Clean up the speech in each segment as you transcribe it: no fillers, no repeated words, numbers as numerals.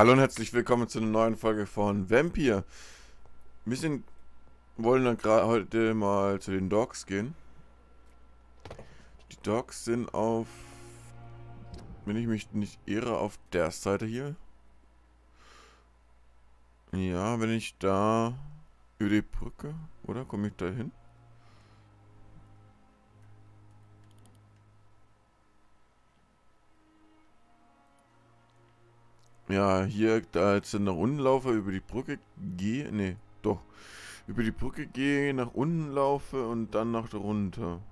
Hallo und herzlich willkommen zu einer neuen Folge von Vampyr. Wollen dann gerade heute mal zu den Dogs gehen. Die Dogs sind auf, wenn ich mich nicht irre, auf der Seite hier. Ja, wenn ich da über die Brücke, oder? Komme ich da hin? Ja, hier, da jetzt nach unten laufe, über die Brücke gehe, nee, doch. Über die Brücke gehe, nach unten laufe und dann nach runter.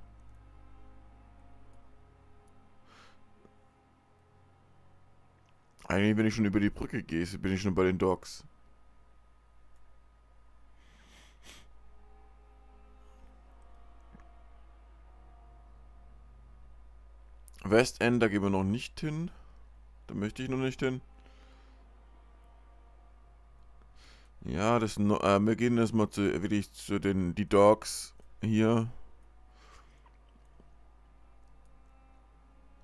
Eigentlich, wenn ich schon über die Brücke gehe, bin ich schon bei den Dogs. Westend, da gehen wir noch nicht hin. Da möchte ich noch nicht hin. Ja, wir gehen erstmal wirklich zu die Dogs hier.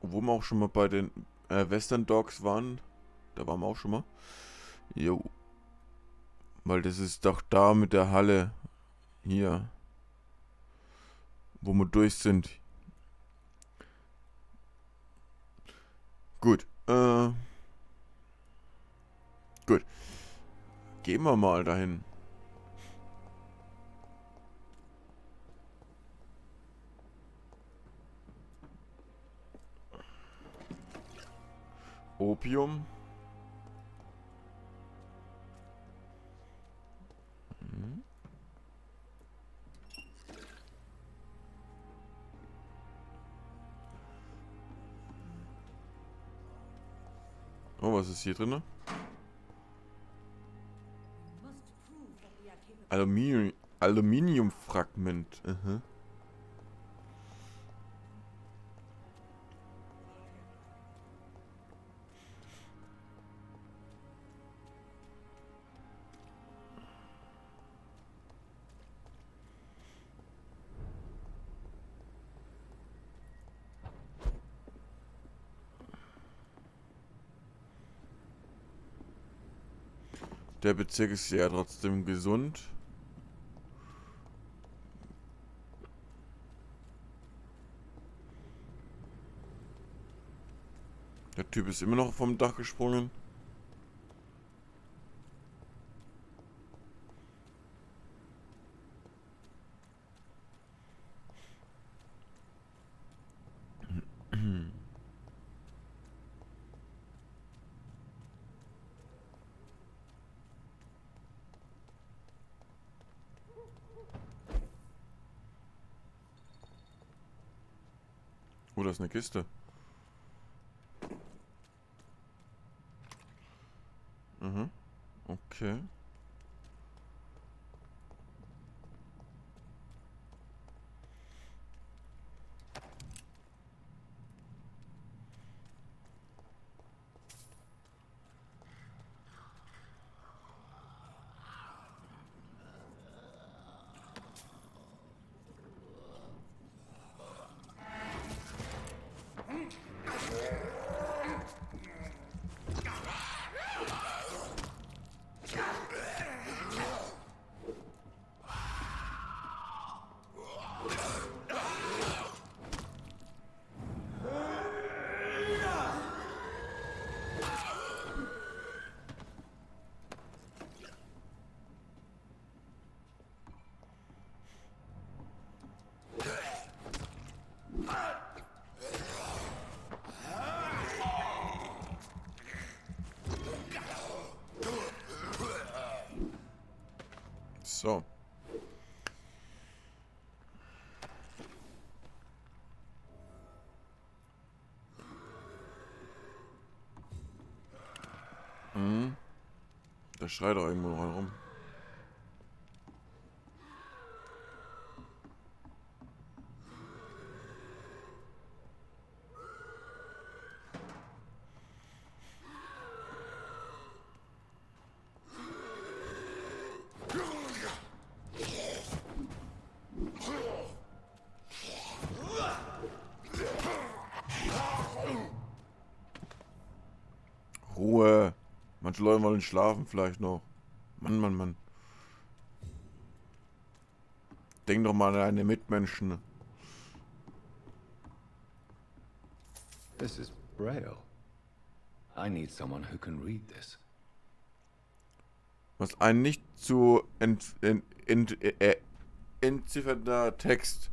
Wo wir auch schon mal bei den Western Dogs waren. Da waren wir auch schon mal. Jo. Weil das ist doch da mit der Halle. Hier. Wo wir durch sind. Gut. Gut. Gehen wir mal dahin. Opium. Mhm. Oh, was ist hier drin? Aluminiumfragment. Aha. Der Bezirk ist ja trotzdem gesund. Der Typ ist immer noch vom Dach gesprungen. Oh, da ist eine Kiste. Mhm. Okay. So. Mhm. Da schreit doch irgendwo noch einer rum. Ruhe. Manche Leute wollen schlafen vielleicht noch. Mann, Mann, Mann. Denk doch mal an deine Mitmenschen. This is Braille. I need someone who can read this. Was ein nicht zu entziffernder Text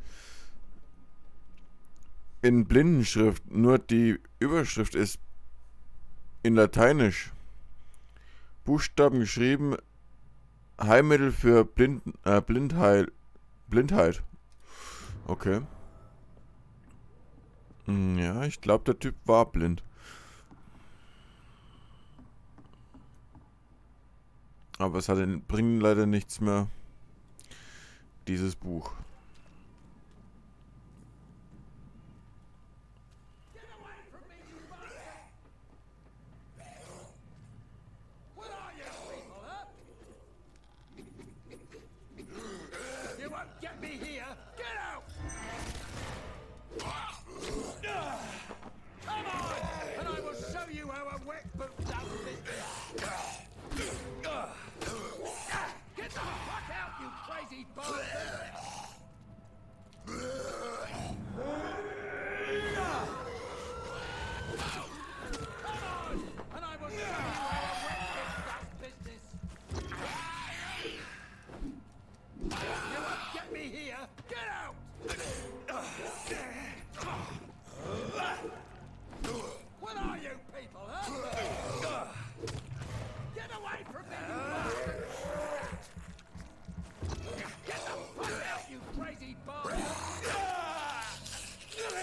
in Blindenschrift, nur die Überschrift ist in Lateinisch. Buchstaben geschrieben, Heilmittel für Blindheit. Okay. Ja, ich glaube, der Typ war blind. Aber es bringt leider nichts mehr, dieses Buch.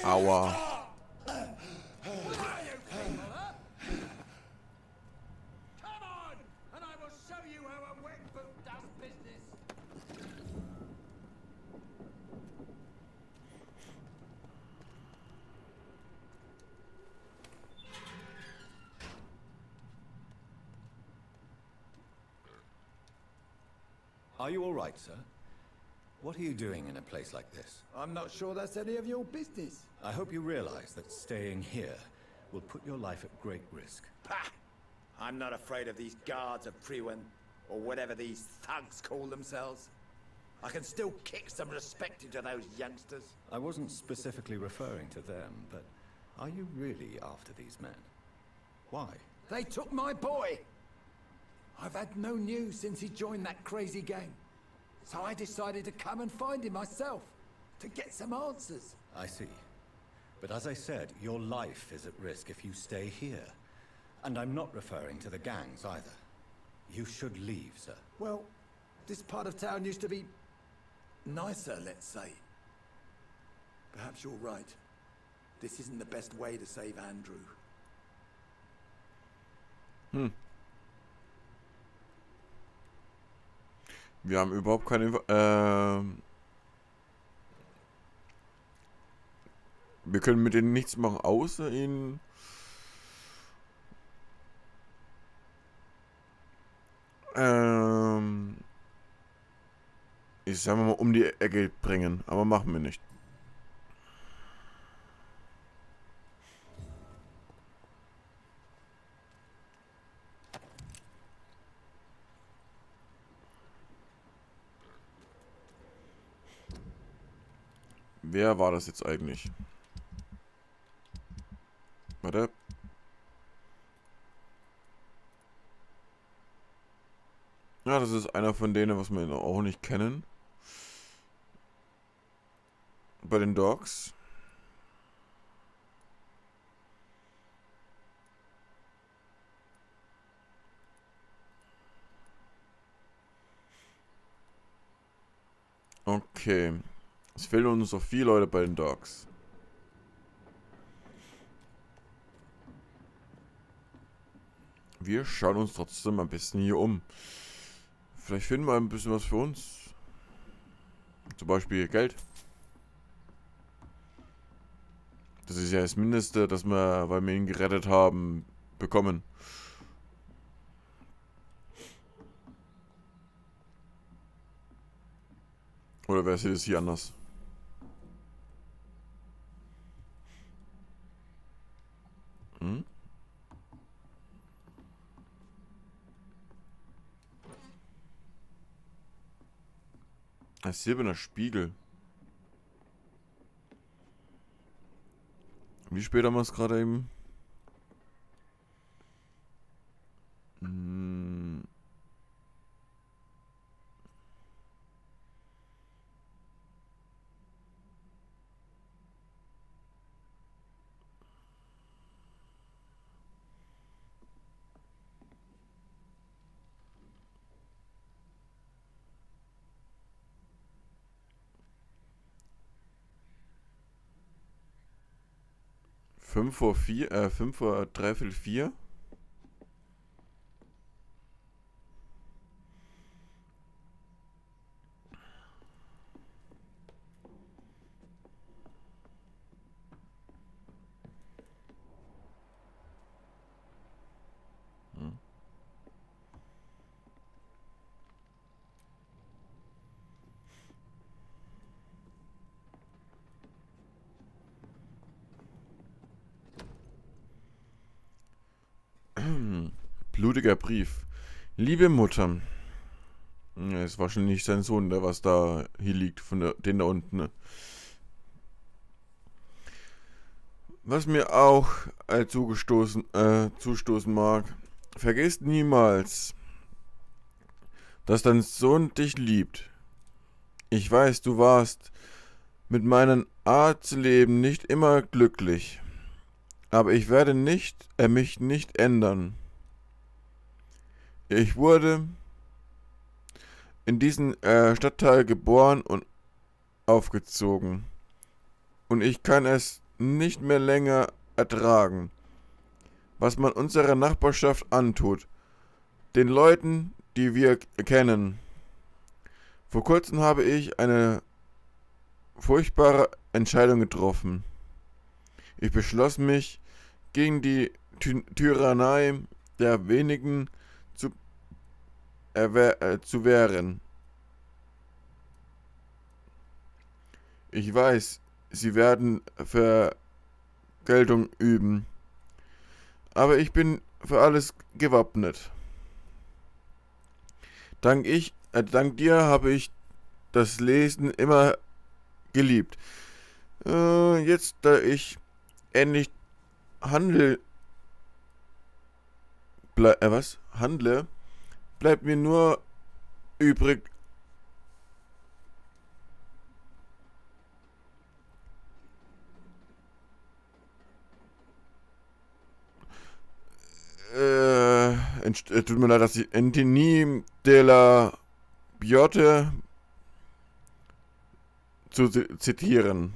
Aua. Are you all right, sir? What are you doing in a place like this? I'm not sure that's any of your business. I hope you realize that staying here will put your life at great risk. Ha! I'm not afraid of these guards of Priwen, or whatever these thugs call themselves. I can still kick some respect into those youngsters. I wasn't specifically referring to them, but are you really after these men? Why? They took my boy! I've had no news since he joined that crazy gang. So I decided to come and find him myself, to get some answers. I see. But as I said, your life is at risk if you stay here. And I'm not referring to the gangs either. You should leave, sir. Well, this part of town used to be nicer, let's say. Perhaps you're right. This isn't the best way to save Andrew. Wir haben überhaupt keine... wir können mit denen nichts machen, außer ihn... ich sag mal um die Ecke bringen, aber machen wir nicht. Wer war das jetzt eigentlich? Warte. Ja, das ist einer von denen, was wir auch nicht kennen. Bei den Dogs. Okay. Es fehlen uns noch 4 Leute bei den Dogs. Wir schauen uns trotzdem ein bisschen hier um. Vielleicht finden wir ein bisschen was für uns. Zum Beispiel Geld. Das ist ja das Mindeste, das wir, weil wir ihn gerettet haben, bekommen. Oder wer sieht es hier anders? Ein silberner Spiegel. Wie spät haben wir es gerade eben? Hm. Fünf vor 4. Blutiger Brief. Liebe Mutter. Ja, ist wahrscheinlich sein Sohn, der was da hier liegt, den da unten. Ne? Was mir auch zustoßen mag. Vergiss niemals, dass dein Sohn dich liebt. Ich weiß, du warst mit meiner Art zu leben nicht immer glücklich. Aber ich werde mich nicht ändern. Ich wurde in diesem Stadtteil geboren und aufgezogen. Und ich kann es nicht mehr länger ertragen, was man unserer Nachbarschaft antut. Den Leuten, die wir kennen. Vor kurzem habe ich eine furchtbare Entscheidung getroffen. Ich beschloss mich gegen die Tyrannei der wenigen zu wehren. Ich weiß, sie werden Vergeltung üben, aber ich bin für alles gewappnet. Dank dir habe ich das Lesen immer geliebt. Jetzt, da ich endlich handle, bleibt mir nur übrig, tut mir leid, dass ich Anthony de la Biote zu zitieren.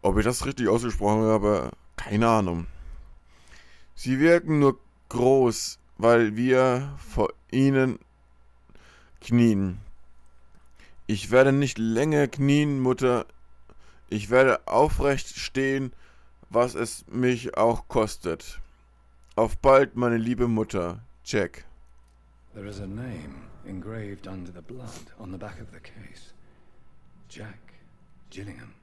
Ob ich das richtig ausgesprochen habe, keine Ahnung. Sie wirken nur groß, weil wir vor ihnen knien. Ich werde nicht länger knien, Mutter. Ich werde aufrecht stehen, was es mich auch kostet. Auf bald, meine liebe Mutter, Jack. There is a name engraved under the blood on the back of the case. Jack Gillingham.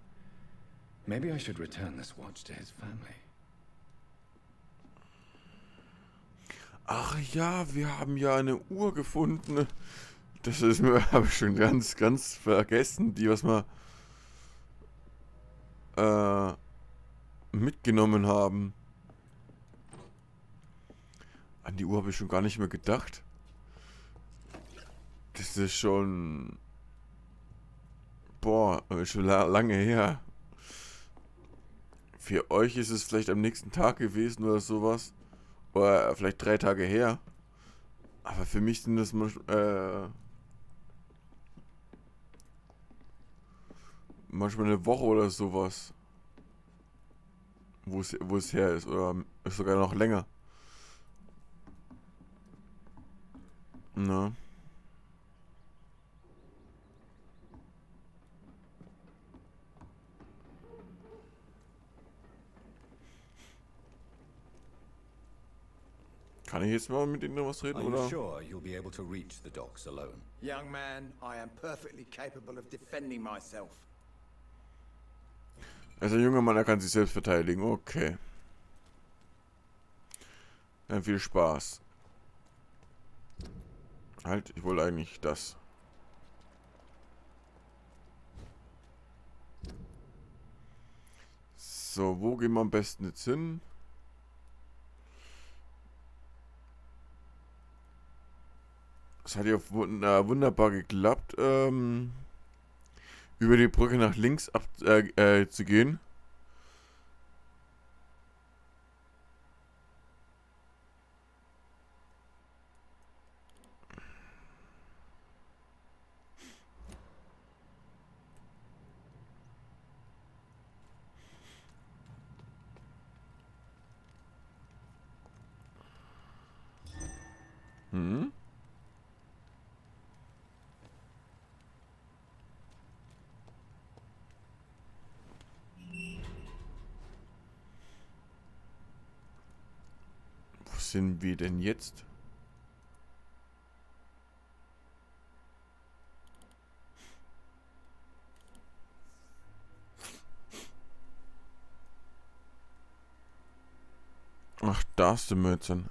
Maybe I should return this watch to his family. Ach ja, wir haben ja eine Uhr gefunden. Das ist mir, habe ich schon ganz vergessen, die was wir mitgenommen haben. An die Uhr habe ich schon gar nicht mehr gedacht. Das ist schon... Boah, schon lange her. Für euch ist es vielleicht am nächsten Tag gewesen oder sowas. Oder vielleicht 3 Tage her. Aber für mich sind das manchmal eine Woche oder sowas. Wo es her ist. Oder ist sogar noch länger. Na. Kann ich jetzt mal mit Ihnen noch was reden, Are you oder? sure you'll be able to reach the docks alone? Young man, I am perfectly capable of defending myself. Also ein junger Mann, er kann sich selbst verteidigen. Okay. Dann viel Spaß. Halt, ich wollte eigentlich das. So, wo gehen wir am besten jetzt hin? Das hat ja wunderbar geklappt, über die Brücke nach links zu gehen. Hm? Wo sind wir denn jetzt? Ach, da sind wir jetzt dann.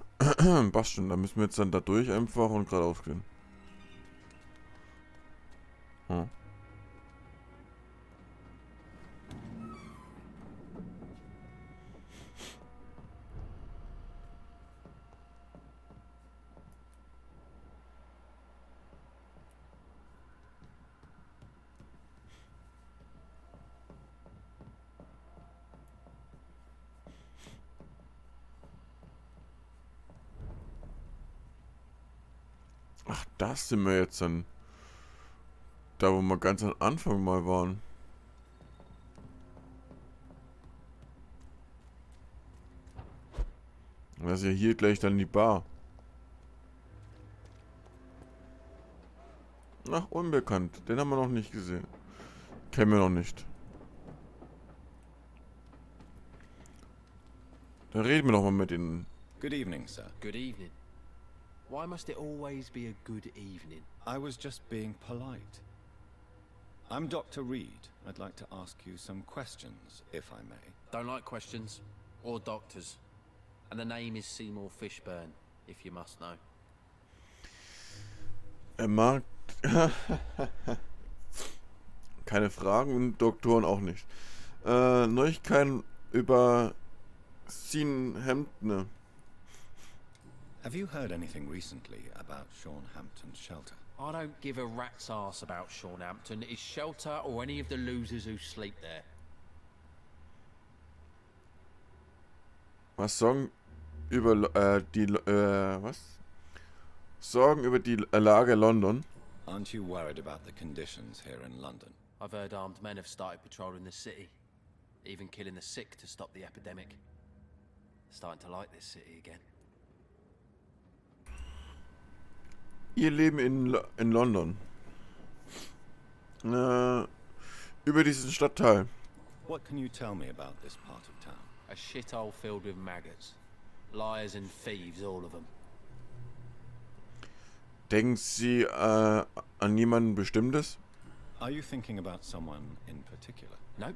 Passt schon, da müssen wir jetzt dann da durch einfach und geradeaus gehen. Hm. Ach, da sind wir jetzt dann. Da, wo wir ganz am Anfang mal waren. Das ist ja hier gleich dann die Bar. Ach, unbekannt. Den haben wir noch nicht gesehen. Kennen wir noch nicht. Dann reden wir noch mal mit ihnen. Good evening, sir. Good evening. Why must it always be a good evening? I was just being polite. I'm Dr. Reid. I'd like to ask you some questions, if I may. Don't like questions or doctors. And the name is Seymour Fishburne, if you must know. Er mag keine Fragen und Doktoren auch nicht. Neuigkeiten über seinem. Have you heard anything recently about Sean Hampton's shelter? I don't give a rat's ass about Shawnampton, his shelter, or any of the losers who sleep there. Was Sorgen über Sorgen über die Lage London. Aren't you worried about the conditions here in London? I've heard armed men have started patrolling the city, even killing the sick to stop the epidemic. Starting to like this city again. Ihr Leben in London. Über diesen Stadtteil. What can you tell me about this part of town? A shithole filled with maggots. Liars and thieves, all of them. Denken Sie an jemanden Bestimmtes? Are you thinking about someone in particular? Nope.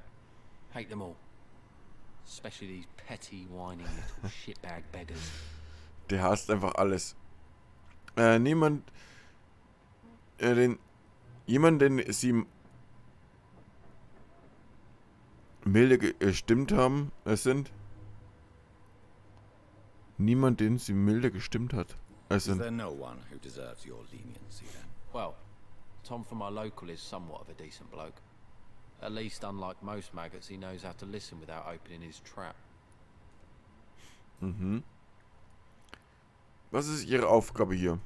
Hate them all. Especially these petty, whining little shitbag beggars. Der hasst einfach alles. Jemand, den Sie milde gestimmt haben, sind. Niemand, den Sie milde gestimmt hat. Is there no one who deserves your leniency then? Well, Tom from our local is somewhat of a decent bloke. At least, unlike most maggots, he knows how to listen without opening his trap. Mhm. Was ist Ihre Aufgabe hier?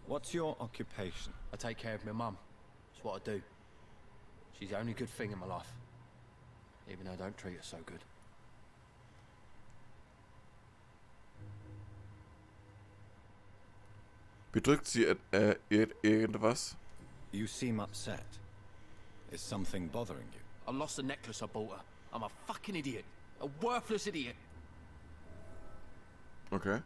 What's your occupation? I take care of my mum. It's what I do. She's the only good thing in my life. Even though I don't treat her so good. Bedrückt Sie irgendwas? You seem upset. Is something bothering you? I lost the necklace I bought her. I'm a fucking idiot. A worthless idiot. Okay.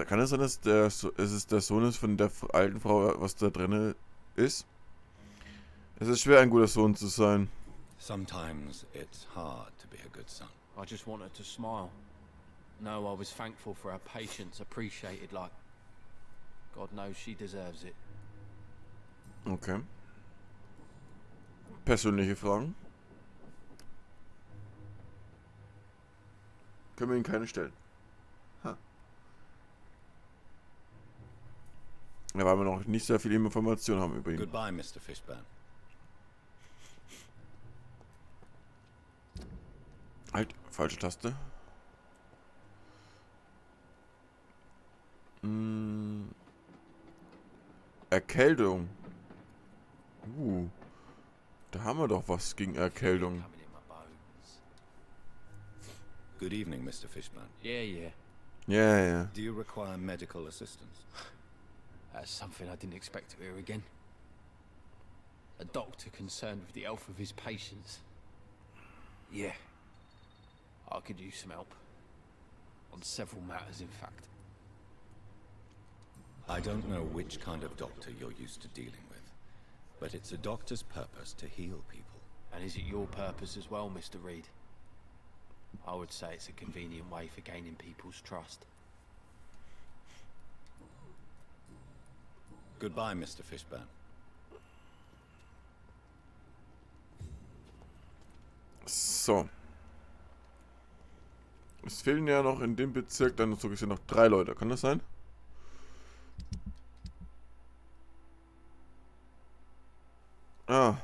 Kann es sein, dass es der Sohn ist von der alten Frau, was da drin ist? Es ist schwer, ein guter Sohn zu sein. Sometimes it's hard to be a good son. I just wanted to smile. No, I was thankful for her patience, appreciated like... God knows she deserves it. Okay. persönliche Fragen? Können wir Ihnen keine stellen. Ha. Ja, weil wir noch nicht sehr viele Informationen haben über ihn. Goodbye, Mr. Fishburne. Halt, falsche Taste. Erkältung. Da haben wir doch was gegen Erkältung. Coming in my bones. Good evening, Mr. Fishburne. Yeah. Ja, ja. Do you require medical assistance? That's something I didn't expect to hear again. A doctor concerned with the health of his patients. Yeah. I could use some help. On several matters, in fact. I don't know which kind of doctor you're used to dealing with, but it's a doctor's purpose to heal people. And is it your purpose as well, Mr. Reid? I would say it's a convenient way for gaining people's trust. Goodbye, Mr. Fishburne. So. Es fehlen ja noch in dem Bezirk dann so gesehen noch 3 Leute. Kann das sein? Ah.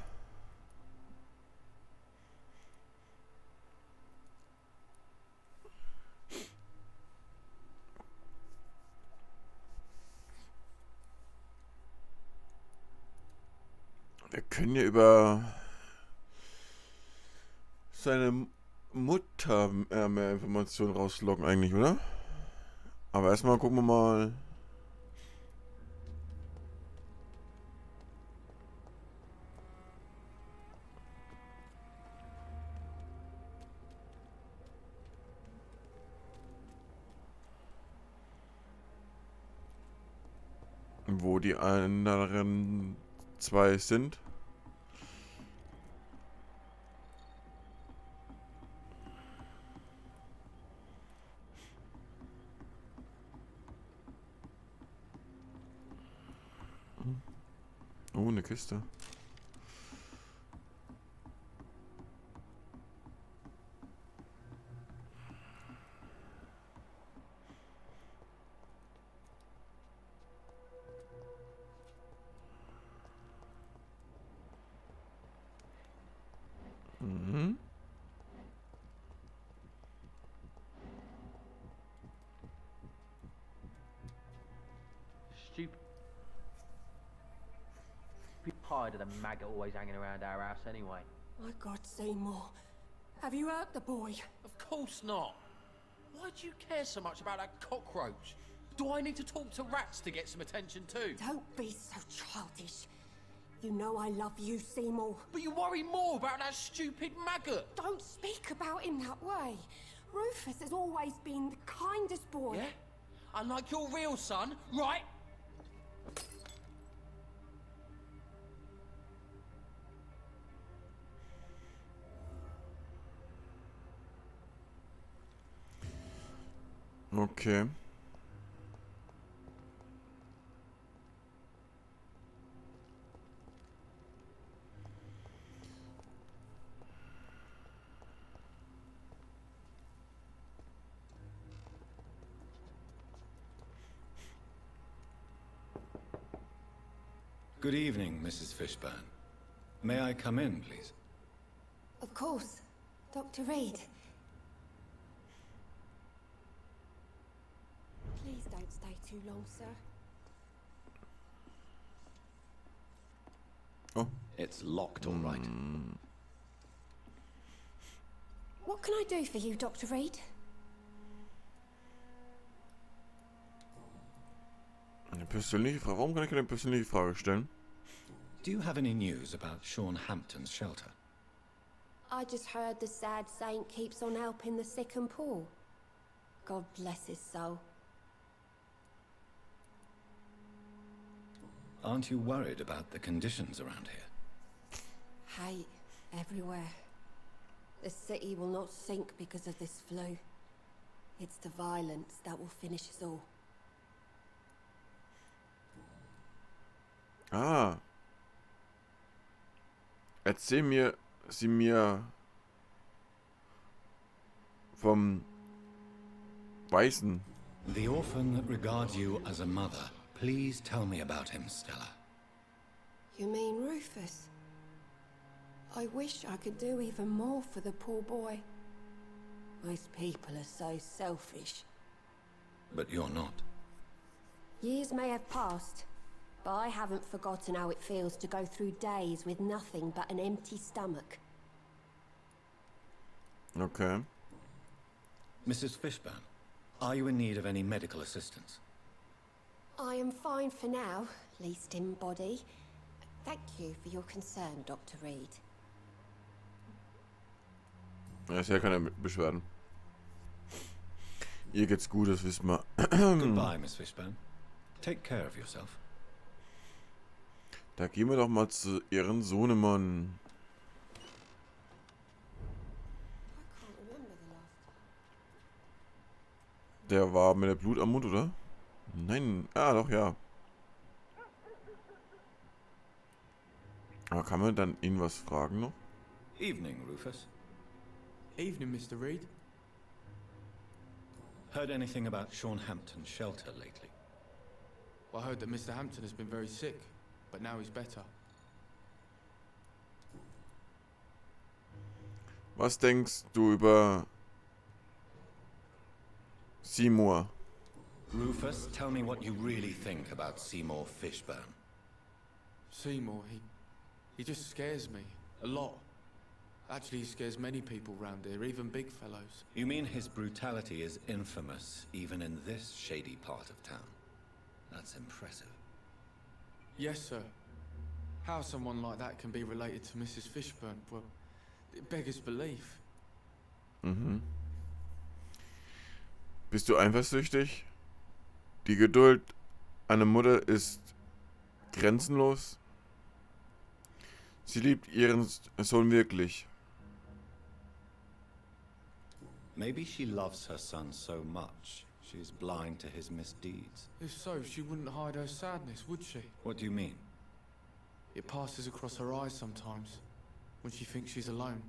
Wir können ja über seine Mutter mehr Informationen rausloggen eigentlich, oder? Aber erstmal gucken wir mal. Wo die anderen 2 sind. Oh, eine Kiste. Mhm. Stupid. Be tired of the maggot always hanging around our house anyway. My God, Seymour. Have you hurt the boy? Of course not. Why do you care so much about that cockroach? Do I need to talk to rats to get some attention too? Don't be so childish. You know I love you, Seymour. But you worry more about that stupid maggot. Don't speak about him that way. Rufus has always been the kindest boy. Yeah? Unlike your real son, right? Okay. Good evening, Mrs. Fishburne. May I come in, please? Of course. Dr. Reid. Please don't stay too long, sir. Oh. It's locked, all right. What can I do for you, Dr. Reid? Eine persönliche Frage. Warum kann ich eine persönliche Frage stellen? Do you have any news about Sean Hampton's shelter? I just heard the sad saint keeps on helping the sick and poor. God bless his soul. Aren't you worried about the conditions around here? Hate everywhere. The city will not sink because of this flu. It's the violence that will finish us all. Ah. Erzähl sie mir vom Weißen. The orphan that regards you as a mother. Please tell me about him, Stella. You mean Rufus? I wish I could do even more for the poor boy. Most people are so selfish. But you're not. Years may have passed, but I haven't forgotten how it feels to go through days with nothing but an empty stomach. Okay. Mrs. Fishburne, are you in need of any medical assistance? I am fine for now, at least in body. Thank you for your concern, Dr. Reid. Ja, ist ja keine Beschwerden. Ihr geht's gut, das wissen wir. Goodbye, Miss Fishburne. Take care of yourself. Da gehen wir doch mal zu ihren Sohnemann. Der war mit der Blut am Mund, oder? Nein. Ah, doch, ja. Aber kann man dann ihn was fragen noch? Evening, Rufus. Evening, Mr. Reid. Heard anything about Sean Hampton's shelter lately? Well, I heard that Mr. Hampton has been very sick, but now he's better. Was denkst du über Seymour? Rufus, tell me what you really think about Seymour Fishburne. Seymour, he just scares me. A lot. Actually, he scares many people round here, even big fellows. You mean his brutality is infamous, even in this shady part of town? That's impressive. Yes, sir. How someone like that can be related to Mrs. Fishburne, well, it beggars belief. Mhm. Bist du eifersüchtig? Die Geduld einer Mutter ist grenzenlos. Sie liebt ihren Sohn wirklich. Maybe she loves her son so much, she's blind to his misdeeds. If so, she wouldn't hide her sadness, would she? What do you mean? It passes across her eyes sometimes, when she thinks she's alone.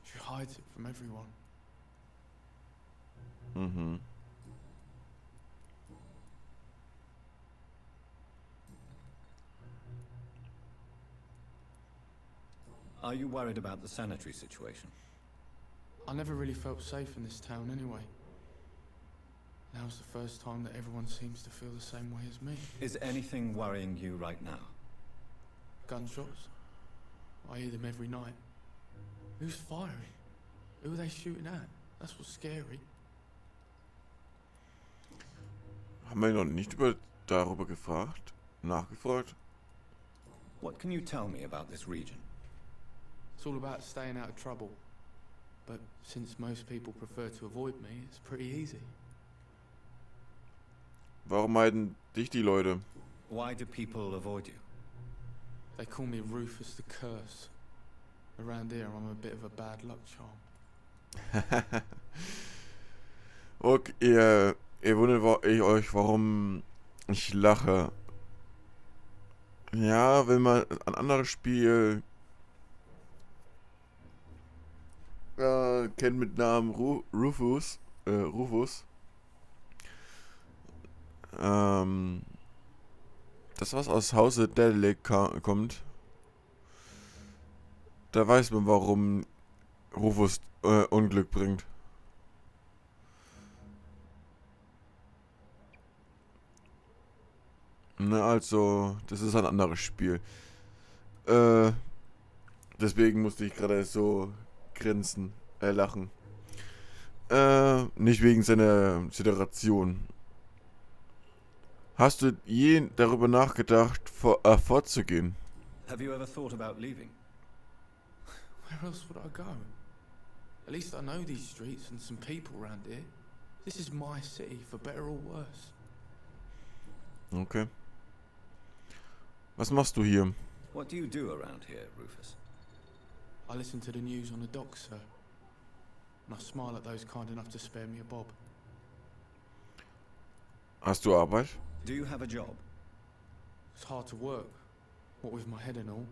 She hides it from everyone. Mhm. Are you worried about the sanitary situation? I never really felt safe in this town anyway. Now's the first time that everyone seems to feel the same way as me. Is anything worrying you right now? Gunshots? I hear them every night. Who's firing? Who are they shooting at? That's what's scary. Haben wir ihn noch nicht darüber gefragt? Nachgefragt? What can you tell me about this region? It's all about staying out of trouble. But since most people prefer to avoid me, it's pretty easy. Warum meiden dich die Leute? Why do people avoid you? They call me Rufus the Curse. Around here, I'm a bit of a bad luck charm. Okay, ihr wundert euch, warum ich lache. Ja, wenn man ein anderes Spiel kennt mit Namen Rufus. Das, was aus Hause Dedelic kommt, da weiß man, warum Rufus Unglück bringt. Ne, also, das ist ein anderes Spiel. Deswegen musste ich gerade so grinsen, lachen. Nicht wegen seiner Situation. Hast du je darüber nachgedacht, fortzugehen? Have you ever thought about leaving? Where else would I go? At least I know these streets and some people around here. This is my city, for better or worse. Okay. Was machst du hier? What do you do around here, Rufus? I listen to the news on the dock, sir. And I smile at those kind enough to spare me a bob. Hast du Arbeit? Do you have a job? It's hard to work, what with my head and all.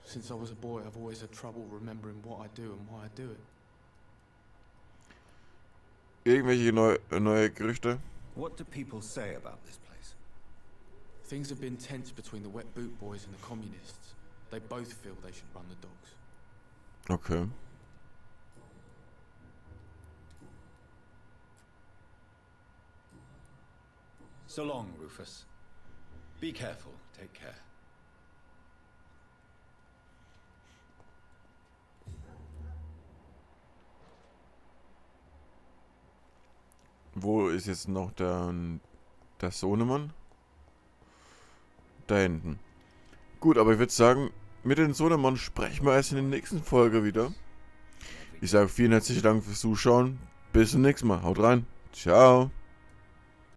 Since I was a boy, I've always had trouble remembering what I do and why I do it. Irgendwelche neue Gerüchte? What do people say about this place? Things have been tense between the wet boot boys and the communists. They both feel they should run the dogs. Okay. So long, Rufus. Be careful. Take care. Wo ist jetzt noch der Sohnemann? Da hinten. Gut, aber ich würde sagen, mit dem Sohnemann sprechen wir erst in der nächsten Folge wieder. Ich sage vielen herzlichen Dank fürs Zuschauen. Bis zum nächsten Mal. Haut rein. Ciao.